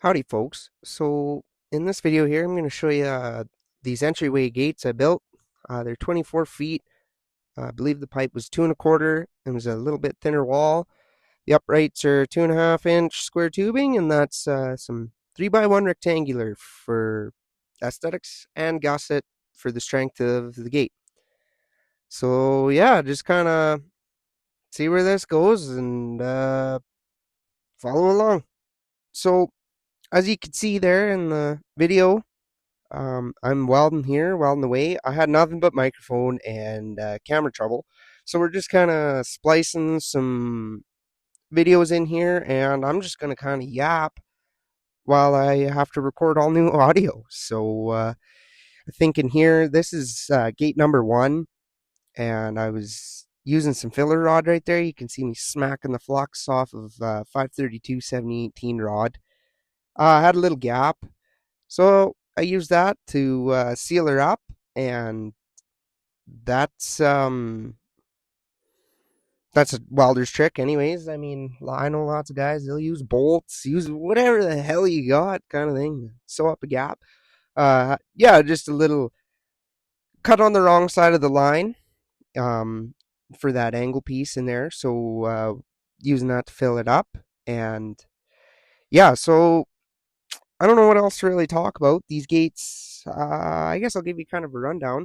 Howdy folks. So in this video here I'm going to show you these entryway gates I built. They're 24 feet. I believe the pipe was 2 1/4. It was a little bit thinner wall. The uprights are 2.5 inch square tubing, and that's some 3x1 rectangular for aesthetics and gusset for the strength of the gate. So yeah, just kind of see where this goes and follow along. So as you can see there in the video, I'm welding here, welding away. I had nothing but microphone and camera trouble. So we're just kind of splicing some videos in here, and I'm just going to kind of yap while I have to record all new audio. So I think in here, this is gate number 1, and I was using some filler rod right there. You can see me smacking the flux off of 532 7018 rod. I had a little gap, so I used that to seal her up, and that's that's a welder's trick anyways. I mean, I know lots of guys, they'll use bolts, use whatever the hell you got kind of thing, sew up a gap. Yeah, just a little cut on the wrong side of the line for that angle piece in there, so using that to fill it up. And yeah, so I don't know what else to really talk about. These gates, I guess I'll give you kind of a rundown.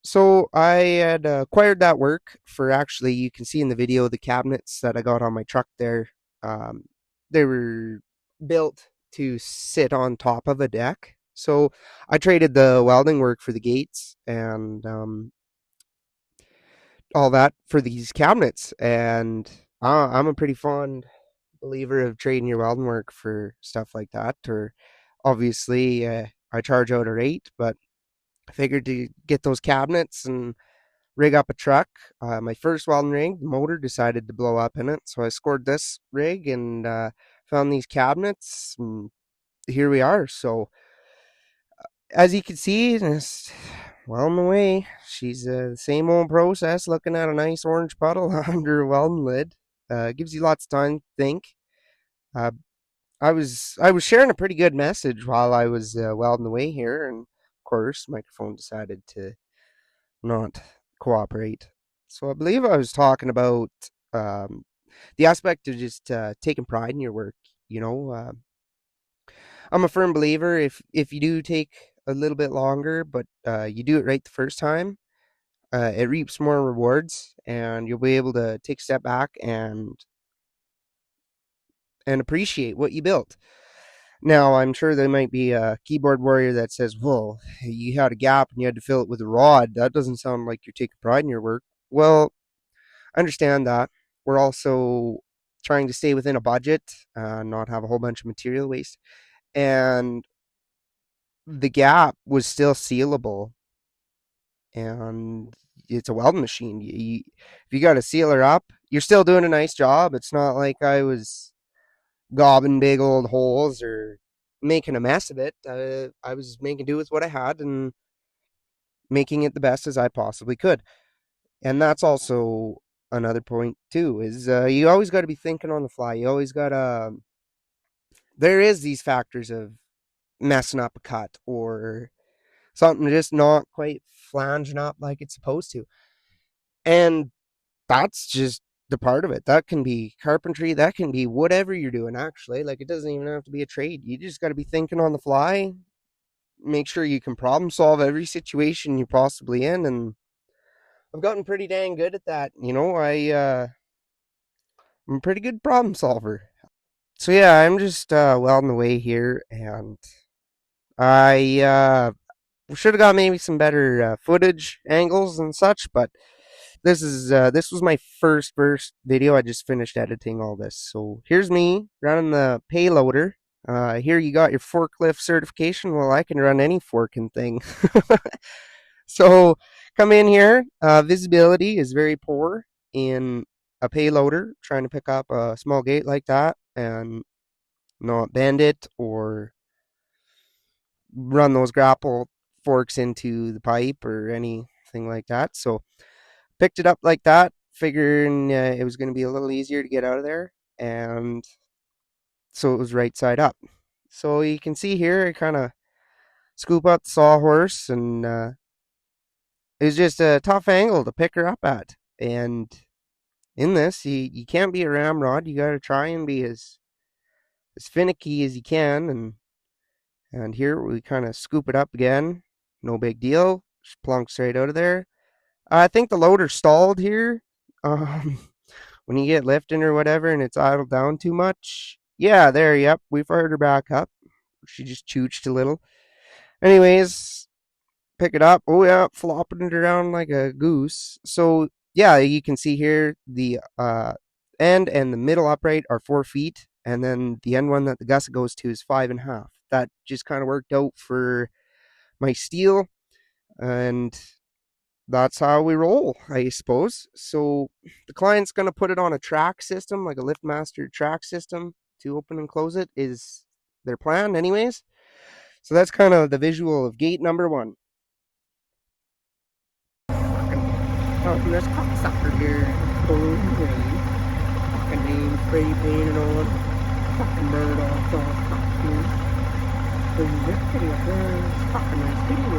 So I had acquired that work for, actually, you can see in the video the cabinets that I got on my truck there. Um, they were built to sit on top of a deck. So I traded the welding work for the gates and all that for these cabinets. And I'm a pretty fond believer of trading your welding work for stuff like that. Or obviously, I charge out a rate, but I figured to get those cabinets and rig up a truck. My first welding rig, the motor decided to blow up in it, so I scored this rig and found these cabinets, and here we are. So as you can see, it's well on the way. She's the same old process, looking at a nice orange puddle under a welding lid. Gives you lots of time to think. Uh, I was sharing a pretty good message while I was welding away here, and of course, microphone decided to not cooperate. So I believe I was talking about um, the aspect of just taking pride in your work. You know, I'm a firm believer if you do take a little bit longer, but you do it right the first time, it reaps more rewards, and you'll be able to take a step back and appreciate what you built. Now, I'm sure there might be a keyboard warrior that says, well, you had a gap and you had to fill it with a rod. That doesn't sound like you're taking pride in your work. Well, I understand that. We're also trying to stay within a budget, not have a whole bunch of material waste. And the gap was still sealable. And it's a welding machine. If you got to seal her up, you're still doing a nice job. It's not like I was gobbing big old holes or making a mess of it. I was making do with what I had and making it the best as I possibly could. And that's also another point too, is you always got to be thinking on the fly. You always got to, there is these factors of messing up a cut or something just not quite flanging up like it's supposed to. And that's just the part of it. That can be carpentry, that can be whatever you're doing, actually. Like, it doesn't even have to be a trade. You just got to be thinking on the fly, make sure you can problem solve every situation you're possibly in. And I've gotten pretty dang good at that. You know, I'm a pretty good problem solver. So yeah, I'm just welding away here, and I should have got maybe some better footage angles and such, but this was my first video. I just finished editing all this, so here's me running the payloader. Here you got your forklift certification. Well, I can run any forking thing. So come in here. Visibility is very poor in a payloader trying to pick up a small gate like that and not bend it or run those grapple forks into the pipe or anything like that. So picked it up like that, figuring it was going to be a little easier to get out of there. And so it was right side up. So you can see here, I kind of scoop out the sawhorse, and it was just a tough angle to pick her up at. And in this, you can't be a ramrod. You got to try and be as finicky as you can. And here we kind of scoop it up again. No big deal. Just plunks right out of there. I think the loader stalled here. Um, when you get lifting or whatever and it's idled down too much. Yeah, there, yep. We fired her back up. She just chooched a little. Anyways, pick it up. Oh, yeah, flopping it around like a goose. So, yeah, you can see here the end and the middle upright are 4 feet. And then the end one that the gusset goes to is 5.5. That just kind of worked out for my steel. And that's how we roll, I suppose. So the client's going to put it on a track system, like a LiftMaster track system, to open and close it is their plan anyways. So that's kind of the visual of gate number 1. Oh, there's cocksucker here. Fucking name spray painted on. Fucking bird off all cocksucker. Fucking nice video,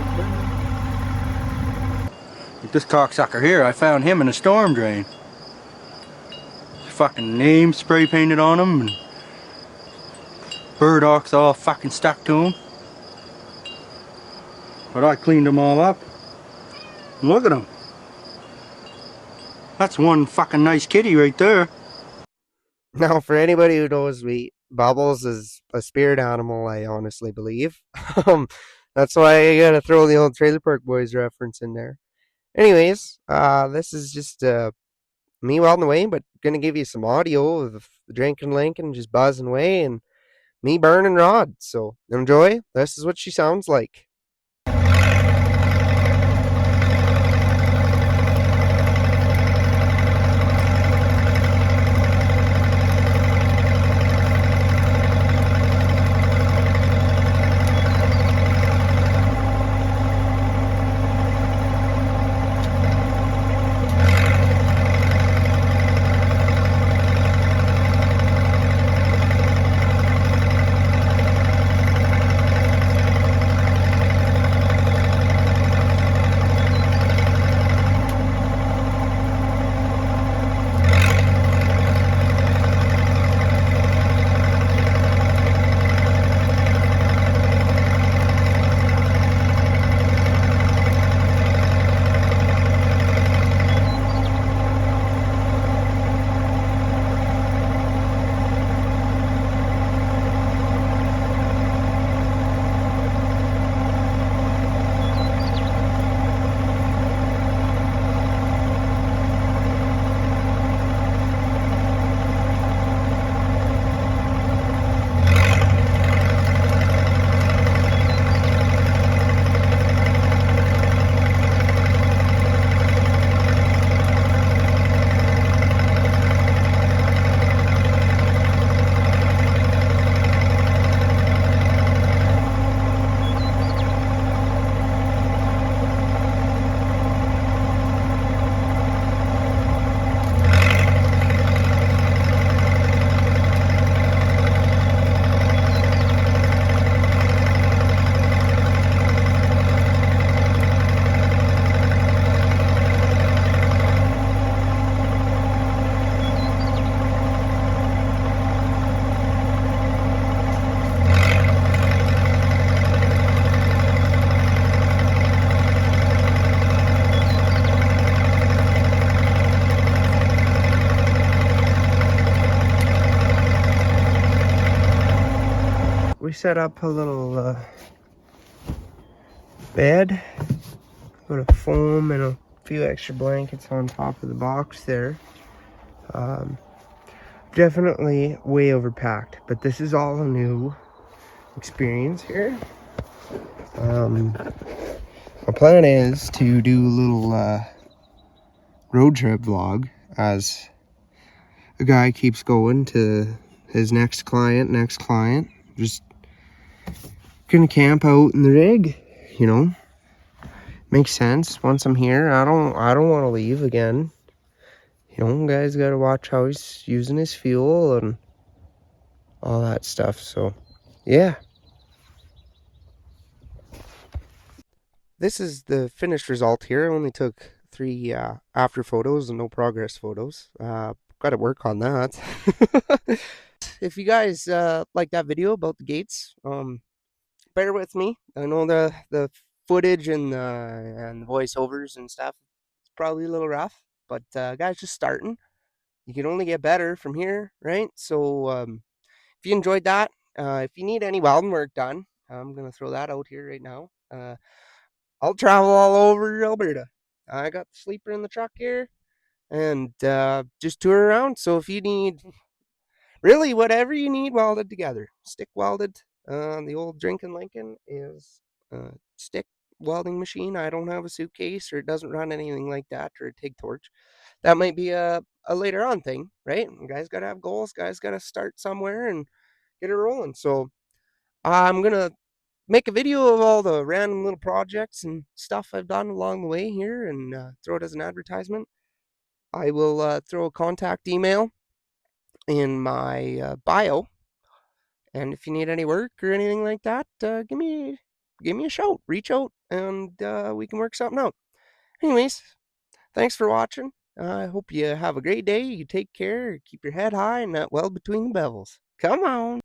This cocksucker here, I found him in a storm drain. Fucking name spray painted on him, and burdocks all fucking stuck to him. But I cleaned them all up. And look at him. That's one fucking nice kitty right there. Now, for anybody who knows me, Bubbles is a spirit animal, I honestly believe. That's why I gotta throw the old Trailer Park Boys reference in there. Anyways, this is just me welding away, but gonna give you some audio of the drinking Lincoln just buzzing away and me burning rod. So enjoy. This is what she sounds like. We set up a little bed, put a foam and a few extra blankets on top of the box there. Definitely way overpacked, but this is all a new experience here. My plan is to do a little road trip vlog as a guy keeps going to his next client. Just gonna camp out in the rig, you know. Makes sense. Once I'm here, I don't want to leave again. You know, guys gotta watch how he's using his fuel and all that stuff. So, yeah. This is the finished result here. I only took 3 after photos and no progress photos. Got to work on that. If you guys like that video about the gates, bear with me. I know the footage and the voiceovers and stuff is probably a little rough, but guys, just starting. You can only get better from here, right? So if you enjoyed that, if you need any welding work done, I'm gonna throw that out here right now. I'll travel all over Alberta. I got the sleeper in the truck here, and just tour around. So if you need really whatever you need welded together, stick welded. The old drinking Lincoln is a stick welding machine. I don't have a suitcase, or it doesn't run anything like that, or a TIG torch. That might be a later on thing, right? Guys got to have goals. Guys got to start somewhere and get it rolling. So I'm gonna make a video of all the random little projects and stuff I've done along the way here and throw it as an advertisement. I will throw a contact email in my bio, and if you need any work or anything like that, give me a shout, reach out, and we can work something out. Anyways, thanks for watching. I hope you have a great day. You take care, keep your head high, and not weld between the bevels. Come on.